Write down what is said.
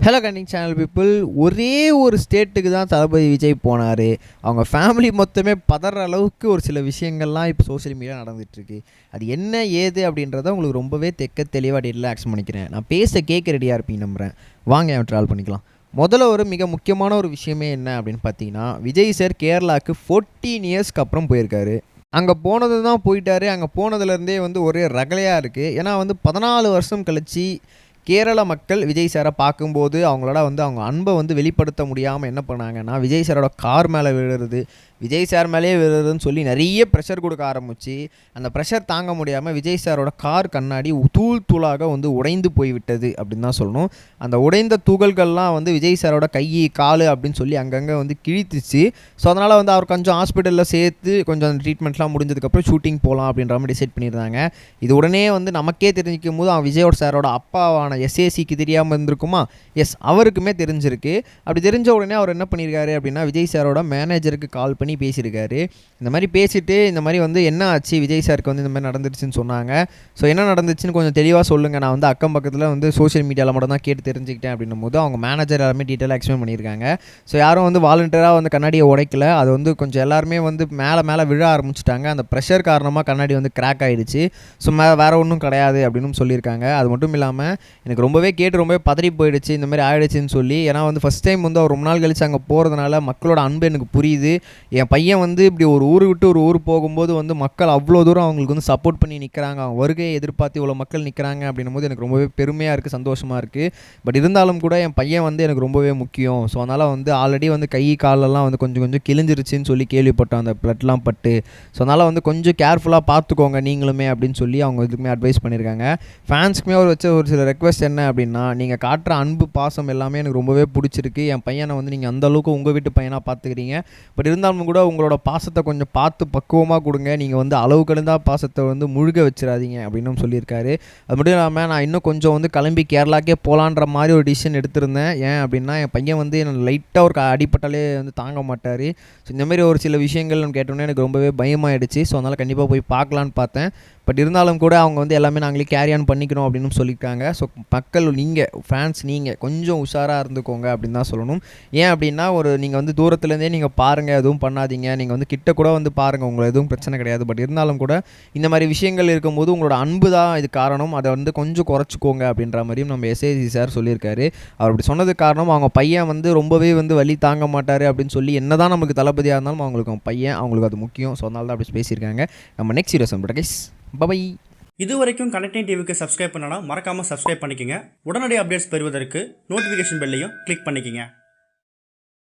Hello Canning channel people, ஒரே ஒரு ஸ்டேட்டுக்கு தான் தளபதி விஜய் போனார். அவங்க ஃபேமிலி மொத்தமே பதற அளவுக்கு ஒரு சில விஷயங்கள்லாம் இப்போ சோஷியல் மீடியா நடந்துகிட்ருக்கு. அது என்ன ஏது அப்படின்றத உங்களுக்கு ரொம்பவே தெளிவாக ரிலாக்ஸ் பண்ணிக்கிறேன். நான் கேட்க ரெடியாக இருப்பீங்க நம்புகிறேன். வாங்க அவன் ட்ராவல் பண்ணிக்கலாம். முதல்ல ஒரு மிக முக்கியமான ஒரு விஷயமே என்ன அப்படின்னு பார்த்தீங்கன்னா, விஜய் சார் கேரளாவுக்கு 14 இயர்ஸ்க்கு அப்புறம் போயிருக்காரு. அங்கே போனது தான் போயிட்டார். அங்கே போனதுலேருந்தே ஒரே ரகலையாக இருக்குது. ஏன்னா 14 வருஷம் கழித்து கேரள மக்கள் விஜய் சாரை பார்க்கும்போது அவங்களோட அவங்க அன்பை வெளிப்படுத்த முடியாமல் என்ன பண்ணாங்கன்னா, விஜய் சாரோட கார் மேலே விழுறது, விஜய் சார் மேலேயே விழுறதுன்னு சொல்லி நிறைய ப்ரெஷர் கொடுக்க ஆரம்பித்து, அந்த ப்ரெஷர் தாங்க முடியாமல் விஜய் சாரோட கார் கண்ணாடி தூளாக உடைந்து போய்விட்டது அப்படின்னு தான் சொல்லணும். அந்த உடைந்த துகள்கள்லாம் விஜய் சாரோட கை கால் அப்படின்னு சொல்லி அங்கங்கே கிழித்துச்சு. ஸோ அதனால் அவர் கொஞ்சம் ஹாஸ்பிட்டலில் சேர்த்து கொஞ்சம் ட்ரீட்மெண்ட்லாம் முடிஞ்சதுக்கப்புறம் ஷூட்டிங் போகலாம் அப்படின்ற மாதிரி டிசைட் பண்ணியிருந்தாங்க. இது உடனே நமக்கே தெரிஞ்சிக்கும் போது அவன் விஜயோட சாரோட அப்பாவான எஸ்ஏசிக்கு தெரியாமல் இருந்திருக்குமா? எஸ், அவருக்குமே தெரிஞ்சிருக்கு. அப்படி தெரிஞ்ச உடனே அவர் என்ன பண்ணியிருக்காரு அப்படின்னா, விஜய் சாரோட மேனேஜருக்கு கால் பண்ணி பேசியிருக்காரு. இந்த மாதிரி பேசிட்டு இந்த மாதிரி என்ன ஆச்சு, விஜய் சாருக்கு இந்த மாதிரி நடந்துருச்சுன்னு சொன்னாங்க. ஸோ என்ன நடந்துச்சுன்னு கொஞ்சம் தெளிவாக சொல்லுங்கள், நான் அக்கம் பக்கத்தில் சோஷியல் மீடியாவில் மட்டும் தான் கேட்டு தெரிஞ்சுக்கிட்டேன் அப்படின்னும் போது அவங்க மேனேஜர் எல்லாருமே டீட்டெயிலாக எக்ஸ்பிளைன் பண்ணியிருக்காங்க. ஸோ யாரும் வாலண்டியராக கண்ணாடியை உடைக்கல. அது கொஞ்சம் எல்லாருமே மேலே விழ ஆரம்பிச்சிட்டாங்க. அந்த ப்ரெஷர் காரணமாக கண்ணாடி கிராக் ஆகிடுச்சு. ஸோ வேறு ஒன்றும் கிடையாது அப்படின்னு சொல்லியிருக்காங்க. அது மட்டும் இல்லாமல் எனக்கு ரொம்பவே ரொம்பவே பதறி போயிடுச்சு இந்த மாதிரி ஆகிடுச்சின்னு சொல்லி. ஏன்னா ஃபஸ்ட் டைம் அவர் ரொம்ப நாள் கழிச்சு அங்கே போகிறதுனால மக்களோட அன்பு எனக்கு புரியுது. என் பையன் இப்படி ஒரு ஊர் விட்டு ஒரு ஊர் போகும்போது மக்கள் அவ்வளோ தூரம் அவங்களுக்கு சப்போர்ட் பண்ணி நிற்கிறாங்க, அவங்க வருகையை எதிர்பார்த்து இவ்வளோ மக்கள் நிற்கிறாங்க அப்படின்னும் போது எனக்கு ரொம்பவே பெருமையாக இருக்குது, சந்தோஷமாக இருக்குது. பட் இருந்தாலும் கூட என் பையன் எனக்கு ரொம்பவே முக்கியம். ஸோ அதனால் ஆல்ரெடி கை காலெல்லாம் கொஞ்சம் கொஞ்சம் கிழிஞ்சிருச்சுன்னு சொல்லி கேள்விப்பட்டோம், அந்த பிளட்லாம் பட்டு. ஸோ அதனால் கொஞ்சம் கேர்ஃபுல்லாக பார்த்துக்கோங்க நீங்களுமே அப்படின்னு சொல்லி அவங்க இதுக்குமே அட்வைஸ் பண்ணியிருக்காங்க. ஃபேன்ஸ்க்குமே அவர் வச்ச ஒரு சில ரெக்வஸ்ட் என்ன அப்படின்னா, நீங்கள் காட்டுற அன்பு பாசம் எல்லாமே எனக்கு ரொம்பவே பிடிச்சிருக்கு. என் பையனை நீங்கள் அந்தளவுக்கு உங்கள் வீட்டு பையனாக பார்த்துக்கிறீங்க. பட் இருந்தாலும் கூட உங்களோட பாசத்தை கொஞ்சம் பார்த்து பக்குவமாக கொடுங்க. நீங்கள் அளவு கடந்தா பாசத்தை முழுக வச்சிடாதீங்க அப்படின்னு சொல்லியிருக்காரு. அது மட்டும் இல்லாமல் நான் இன்னும் கொஞ்சம் கிளம்பி கேரளாக்கே போகலான்ற மாதிரி ஒரு டிசிஷன் எடுத்திருந்தேன். ஏன் அப்படின்னா, என் பையன் என்ன லைட்டாக ஒரு அடிப்பட்டாலே தாங்க மாட்டார். ஸோ இந்தமாரி ஒரு சில விஷயங்கள் கேட்டோன்னே எனக்கு ரொம்பவே பயமாகிடுச்சு. ஸோ அதனால் கண்டிப்பாக போய் பார்க்கலான்னு பார்த்தேன். பட் இருந்தாலும் கூட அவங்க எல்லாமே நாங்களே கேரி ஆன் பண்ணிக்கணும் அப்படின்னு சொல்லியிருக்காங்க. ஸோ மக்கள், நீங்கள் ஃபேன்ஸ், நீங்கள் கொஞ்சம் உஷாராக இருந்துக்கோங்க அப்படின்னு தான் சொல்லணும். ஏன் அப்படின்னா, நீங்கள் தூரத்துலேருந்தே நீங்கள் பாருங்கள், எதுவும் பண்ணாதீங்க. நீங்கள் கிட்ட கூட பாருங்கள், உங்களுக்கு எதுவும் பிரச்சனை கிடையாது. பட் இருந்தாலும் கூட இந்த மாதிரி விஷயங்கள் இருக்கும்போது உங்களோட அன்பு தான் இது காரணம், அதை கொஞ்சம் குறைச்சிக்கோங்க அப்படின்ற மாதிரியும் நம்ம எஸ்ஏசி சார் சொல்லியிருக்காரு. அவர் அப்படி சொன்னதுக்கு காரணம், அவங்க பையன் ரொம்பவே வலி தாங்க மாட்டார் அப்படின்னு சொல்லி, என்ன தான் நமக்கு தளபதியாக இருந்தாலும் அவங்களுக்கு அவங்க பையன், அவங்களுக்கு அது முக்கியம். ஸோ அதனால தான் அப்படி பேசியிருக்காங்க. நம்ம நெக்ஸ்ட் வீடியோ சம்பளம் கைஸ், பை. இது வரைக்கும் கனெக்டிங் டிவிக்கு சப்ஸ்கிரைப் பண்ணனா மறக்காமல் சப்ஸ்கிரைப் பண்ணிக்கங்க. உடனடி அப்டேட்ஸ் பெறுவதற்கு நோட்டிஃபிகேஷன் பெல்லையும் கிளிக் பண்ணிக்கங்க.